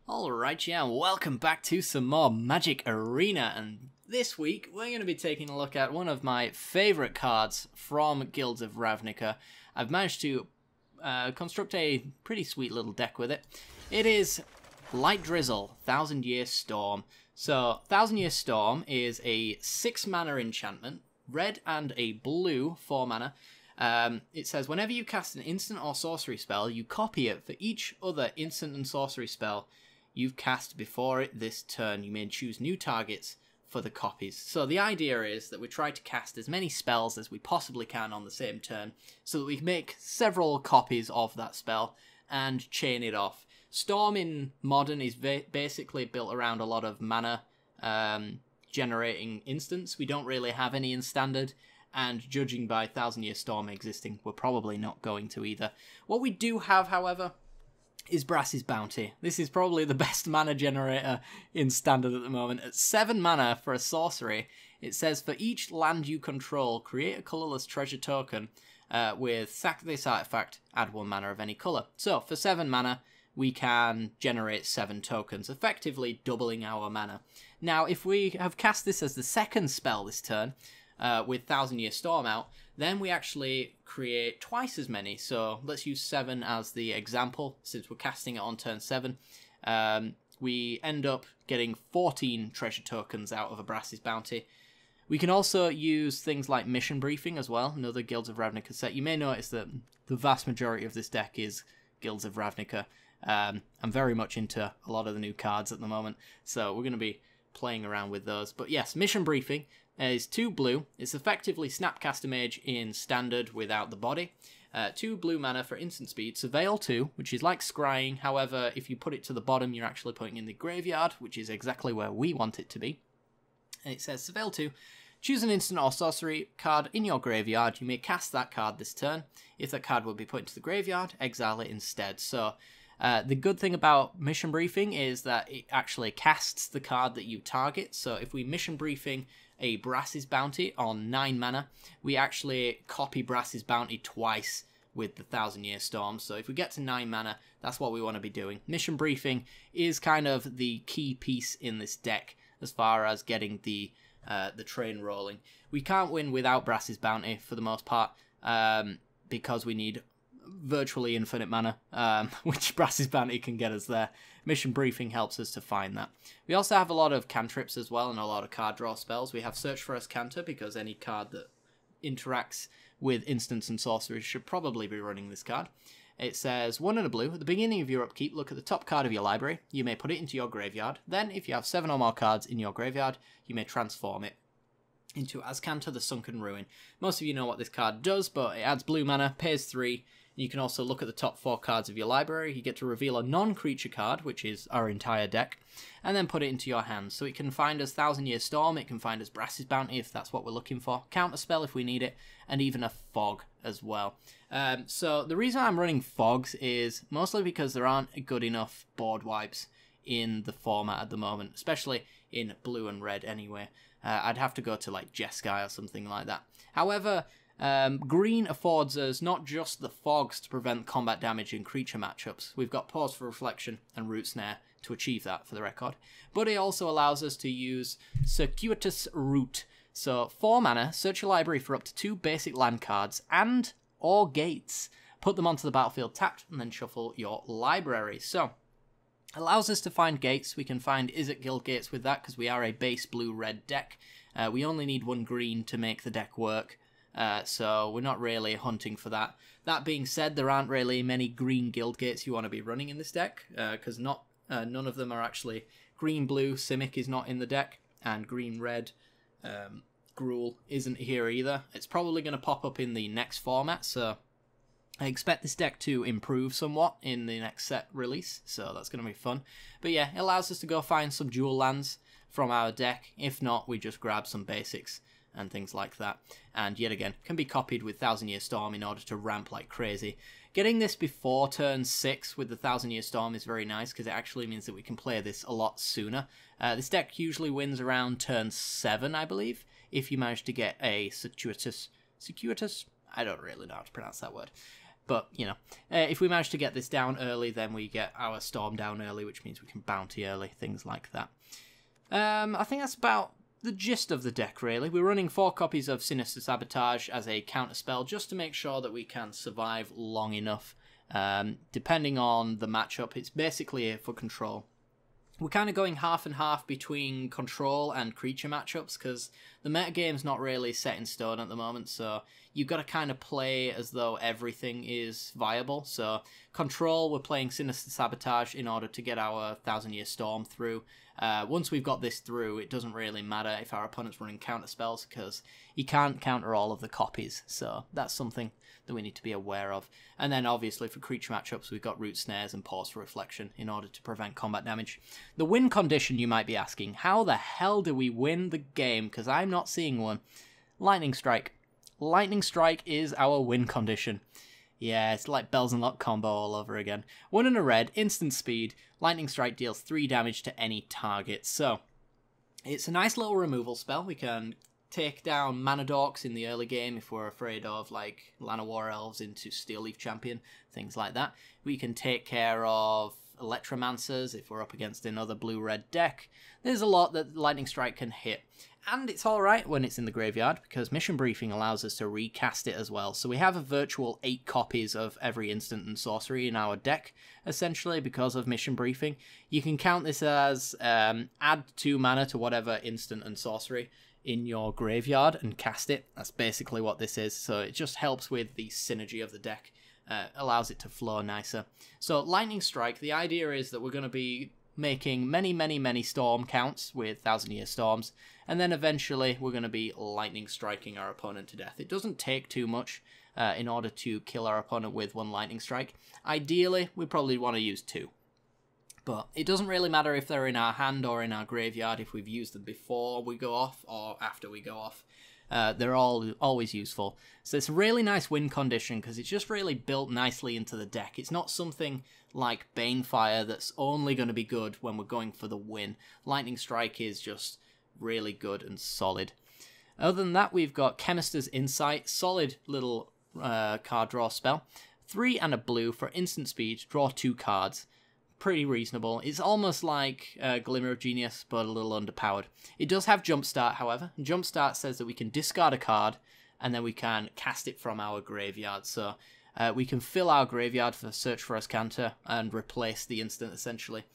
Alright, yeah, welcome back to some more Magic Arena, and this week we're going to be taking a look at one of my favourite cards from Guilds of Ravnica. I've managed to construct a pretty sweet little deck with it. It is Light Drizzle, Thousand Year Storm. So, Thousand Year Storm is a 6-mana enchantment, red and a blue 4-mana. It says, whenever you cast an instant or sorcery spell, you copy it for each other instant and sorcery spell you've cast before it this turn. You may choose new targets for the copies. So the idea is that we try to cast as many spells as we possibly can on the same turn, so that we can make several copies of that spell and chain it off. Storm in Modern is basically built around a lot of mana generating instants. We don't really have any in Standard, and judging by Thousand Year Storm existing, we're probably not going to either. What we do have, however, is Brassey's Bounty. This is probably the best mana generator in Standard at the moment. At 7 mana for a sorcery, it says, for each land you control, create a colourless treasure token with sack this artifact, add 1 mana of any colour. So, for 7 mana, we can generate 7 tokens, effectively doubling our mana. Now, if we have cast this as the second spell this turn, with Thousand Year Storm out, then we actually create twice as many. So let's use 7 as the example, since we're casting it on turn 7. We end up getting 14 treasure tokens out of a Brassey's Bounty. We can also use things like Mission Briefing as well, another Guilds of Ravnica set. You may notice that the vast majority of this deck is Guilds of Ravnica. I'm very much into a lot of the new cards at the moment, so we're going to be playing around with those. But yes, Mission Briefing is 2 blue. It's effectively Snapcaster Mage in Standard without the body. 2 blue mana for instant speed. Surveil 2, which is like Scrying. However, if you put it to the bottom, you're actually putting in the graveyard, which is exactly where we want it to be. And it says, Surveil 2, choose an instant or sorcery card in your graveyard. You may cast that card this turn. If that card will be put into the graveyard, exile it instead. So, the good thing about Mission Briefing is that it actually casts the card that you target. So if we Mission Briefing a Brassey's Bounty on 9 mana, we actually copy Brassey's Bounty twice with the Thousand Year Storm. So if we get to 9 mana, that's what we want to be doing. Mission Briefing is kind of the key piece in this deck as far as getting the train rolling. We can't win without Brassey's Bounty for the most part, because we need virtually infinite mana, which Brassey's Bounty can get us there. Mission Briefing helps us to find that. We also have a lot of cantrips as well, and a lot of card draw spells. We have Search for Escanter, because any card that interacts with instants and sorceries should probably be running this card. It says, 1 and a blue. At the beginning of your upkeep, look at the top card of your library. You may put it into your graveyard. Then, if you have 7 or more cards in your graveyard, you may transform it into Azcanta the Sunken Ruin. Most of you know what this card does, but it adds blue mana, pays 3. You can also look at the top 4 cards of your library. You get to reveal a non-creature card, which is our entire deck, and then put it into your hands. So it can find us Thousand Year Storm, it can find us Brassey's Bounty if that's what we're looking for, counter spell if we need it, and even a Fog as well. So the reason I'm running Fogs is mostly because there aren't good enough board wipes in the format at the moment, especially in blue and red anyway. I'd have to go to like Jeskai or something like that. However, green affords us not just the fogs to prevent combat damage in creature matchups. We've got Pause for Reflection and Root Snare to achieve that, for the record. But it also allows us to use Circuitous Route. So, 4 mana, search your library for up to 2 basic land cards and or gates. Put them onto the battlefield tapped, and then shuffle your library. So, allows us to find gates. We can find Izzet Guild gates with that, because we are a base blue-red deck. We only need 1 green to make the deck work. So we're not really hunting for that. That being said, there aren't really many green guild gates you want to be running in this deck, because none of them are actually green-blue. Simic is not in the deck, and green-red Gruul isn't here either. It's probably going to pop up in the next format, so I expect this deck to improve somewhat in the next set release, so that's going to be fun. But yeah, it allows us to go find some dual lands from our deck. If not, we just grab some basics and things like that. And yet again, can be copied with Thousand Year Storm in order to ramp like crazy. Getting this before turn 6 with the Thousand Year Storm is very nice, because it actually means that we can play this a lot sooner. This deck usually wins around turn 7, I believe, if you manage to get a circuitous, I don't really know how to pronounce that word. But, you know, if we manage to get this down early, then we get our storm down early, which means we can bounty early, things like that. I think that's about the gist of the deck, really. We're running 4 copies of Sinister Sabotage as a counterspell, just to make sure that we can survive long enough. Depending on the matchup, it's basically for control. We're kind of going half and half between control and creature matchups, because the metagame's not really set in stone at the moment, so you've got to kind of play as though everything is viable. So control, we're playing Sinister Sabotage in order to get our 1000-Year Storm through. Once we've got this through, it doesn't really matter if our opponent's running counter spells, because he can't counter all of the copies, so that's something that we need to be aware of. And then obviously for creature matchups, we've got Root Snares and Pause for Reflection in order to prevent combat damage. The win condition, you might be asking, how the hell do we win the game? Because I'm not seeing one. Lightning Strike. Lightning Strike is our win condition. Yeah, it's like Bells and Lock combo all over again. 1 and a red, instant speed. Lightning Strike deals 3 damage to any target. So, it's a nice little removal spell. We can take down Mana Dorks in the early game if we're afraid of, like, Llanowar Elves into Steel Leaf Champion, things like that. We can take care of Electromancers if we're up against another blue-red deck. There's a lot that Lightning Strike can hit. And it's alright when it's in the graveyard, because Mission Briefing allows us to recast it as well. So we have a virtual 8 copies of every instant and sorcery in our deck, essentially, because of Mission Briefing. You can count this as add 2 mana to whatever instant and sorcery in your graveyard and cast it. That's basically what this is. So it just helps with the synergy of the deck, allows it to flow nicer. So Lightning Strike, the idea is that we're going to be making many storm counts with 1000-Year Storms, and then eventually we're going to be lightning striking our opponent to death. It doesn't take too much in order to kill our opponent with 1 lightning strike. Ideally, we probably want to use 2. But it doesn't really matter if they're in our hand or in our graveyard, if we've used them before we go off or after we go off. They're always useful. So it's a really nice win condition because it's just really built nicely into the deck. It's not something like Banefire that's only going to be good when we're going for the win. Lightning Strike is just really good and solid. Other than that, we've got Chemist's Insight, solid little card draw spell. 3 and a blue for instant speed, draw 2 cards. Pretty reasonable. It's almost like Glimmer of Genius, but a little underpowered. It does have Jumpstart, however. Jumpstart says that we can discard a card, and then we can cast it from our graveyard. So we can fill our graveyard for Search for Azcanta and replace the instant, essentially.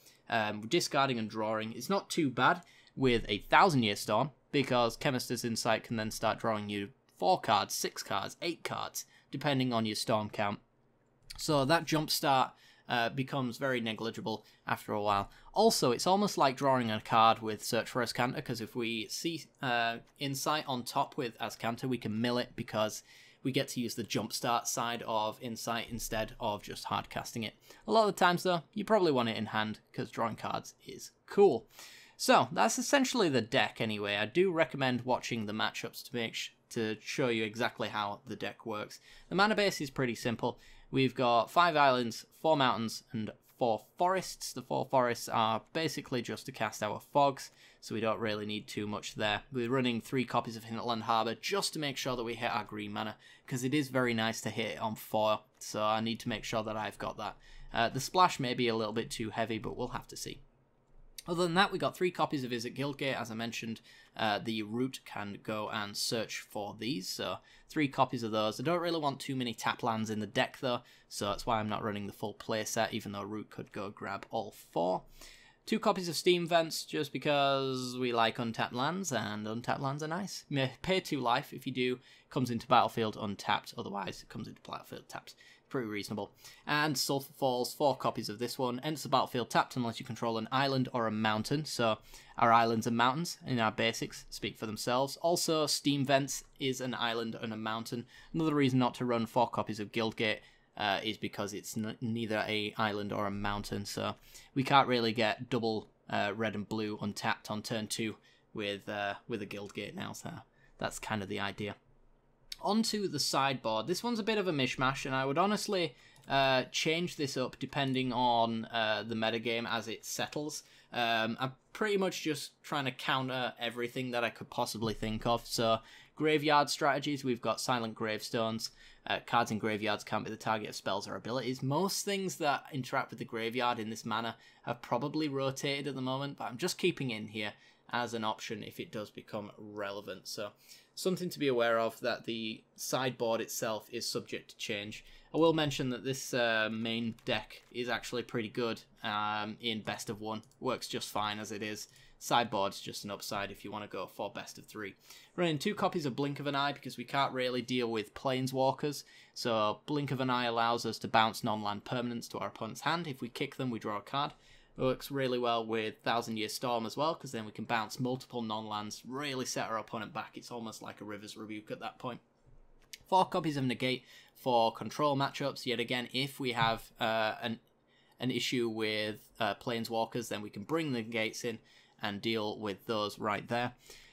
Discarding and drawing is not too bad with a 1000-Year Storm, because Chemist's Insight can then start drawing you 4 cards, 6 cards, 8 cards, depending on your storm count. So that Jumpstart becomes very negligible after a while. Also, it's almost like drawing a card with Search for Azcanta, because if we see Insight on top with Azcanta, we can mill it because we get to use the Jumpstart side of Insight instead of just hard casting it. A lot of the times, though, you probably want it in hand because drawing cards is cool. So, that's essentially the deck anyway. I do recommend watching the matchups to show you exactly how the deck works. The mana base is pretty simple. We've got 5 islands, 4 mountains, and 4 forests. The 4 forests are basically just to cast our fogs, so we don't really need too much there. We're running 3 copies of Hinterland Harbour just to make sure that we hit our green mana, because it is very nice to hit it on foil, so I need to make sure that I've got that. The splash may be a little bit too heavy, but we'll have to see. Other than that, we got 3 copies of Izzet Guildgate, as I mentioned. The root can go and search for these, so 3 copies of those. I don't really want too many tap lands in the deck, though, so that's why I'm not running the full playset, even though root could go grab all 4. 2 copies of Steam Vents, just because we like untapped lands, and untapped lands are nice. You may pay 2 life. If you do, it comes into battlefield untapped, otherwise it comes into battlefield tapped. Pretty reasonable. And Sulphur Falls, 4 copies of this one. Enters the battlefield tapped unless you control an island or a mountain. So our islands and mountains in our basics speak for themselves. Also, Steam Vents is an island and a mountain. Another reason not to run 4 copies of Guildgate is because it's neither a island or a mountain. So we can't really get double red and blue untapped on turn 2 with a Guildgate now. So that's kind of the idea. Onto the sideboard. This one's a bit of a mishmash, and I would honestly change this up depending on the metagame as it settles. I'm pretty much just trying to counter everything that I could possibly think of. So, graveyard strategies, we've got Silent Gravestones. Cards in graveyards can't be the target of spells or abilities. Most things that interact with the graveyard in this manner have probably rotated at the moment, but I'm just keeping in here as an option if it does become relevant. So something to be aware of, that the sideboard itself is subject to change. I will mention that this main deck is actually pretty good in best of 1. Works just fine as it is. Sideboard's just an upside if you want to go for best of 3. Running 2 copies of Blink of an Eye because we can't really deal with Planeswalkers. So Blink of an Eye allows us to bounce non-land permanents to our opponent's hand. If we kick them, we draw a card. It works really well with Thousand Year Storm as well, because then we can bounce multiple non-lands, really set our opponent back. It's almost like a River's Rebuke at that point. 4 copies of Negate for control matchups. Yet again, if we have an issue with Planeswalkers, then we can bring the Negates in and deal with those right there.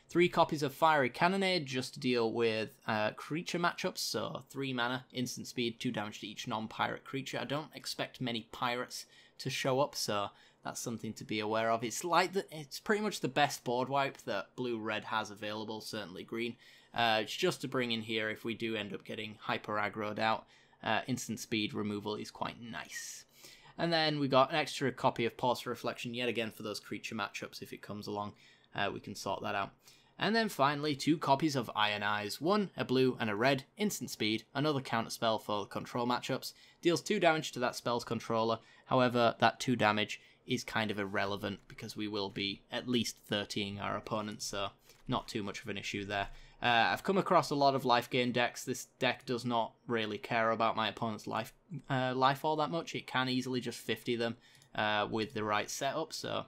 3 copies of Fiery Cannonade just to deal with creature matchups. So 3 mana, instant speed, 2 damage to each non-pirate creature. I don't expect many pirates to show up, so that's something to be aware of. It's like it's pretty much the best board wipe that blue-red has available, certainly green. It's just to bring in here if we do end up getting hyper aggroed out. Instant speed removal is quite nice. And then we got an extra copy of Pause for Reflection, yet again for those creature matchups. If it comes along, we can sort that out. And then finally, 2 copies of Iron Eyes. 1, a blue and a red, instant speed, another counterspell for control matchups. Deals 2 damage to that spell's controller. However, that 2 damage is kind of irrelevant because we will be at least 30ing our opponent, so not too much of an issue there. I've come across a lot of life gain decks. This deck does not really care about my opponent's life all that much. It can easily just 50 them with the right setup, so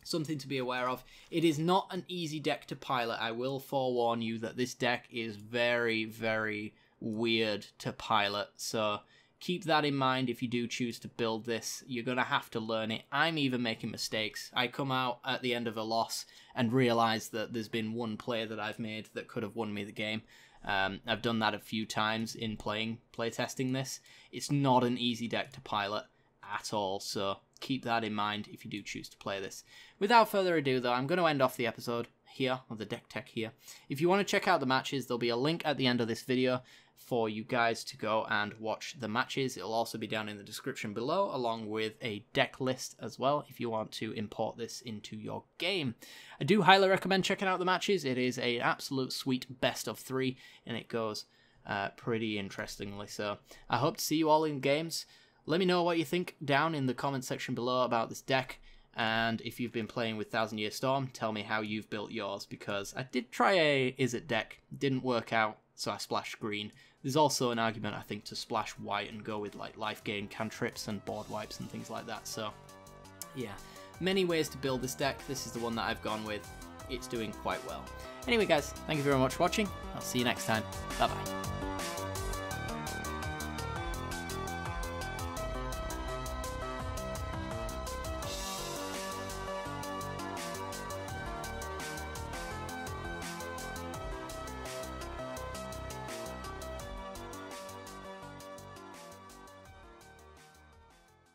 something to be aware of. It is not an easy deck to pilot. I will forewarn you that this deck is very, very weird to pilot, so keep that in mind if you do choose to build this. You're going to have to learn it. I'm even making mistakes. I come out at the end of a loss and realise that there's been one play that I've made that could have won me the game. I've done that a few times in playtesting this. It's not an easy deck to pilot at all, so keep that in mind if you do choose to play this. Without further ado though, I'm going to end off the episode here, or the deck tech here. If you want to check out the matches, there'll be a link at the end of this video for you guys to go and watch the matches. It'll also be down in the description below, along with a deck list as well, if you want to import this into your game. I do highly recommend checking out the matches. It is an absolute sweet best of 3, and it goes pretty interestingly. So I hope to see you all in games. Let me know what you think down in the comment section below about this deck. And if you've been playing with Thousand Year Storm, tell me how you've built yours, because I did try a Is It deck, didn't work out, so I splashed green. There's also an argument, I think, to splash white and go with like life gain cantrips and board wipes and things like that. So yeah, many ways to build this deck. This is the one that I've gone with. It's doing quite well. Anyway guys, thank you very much for watching. I'll see you next time. Bye bye.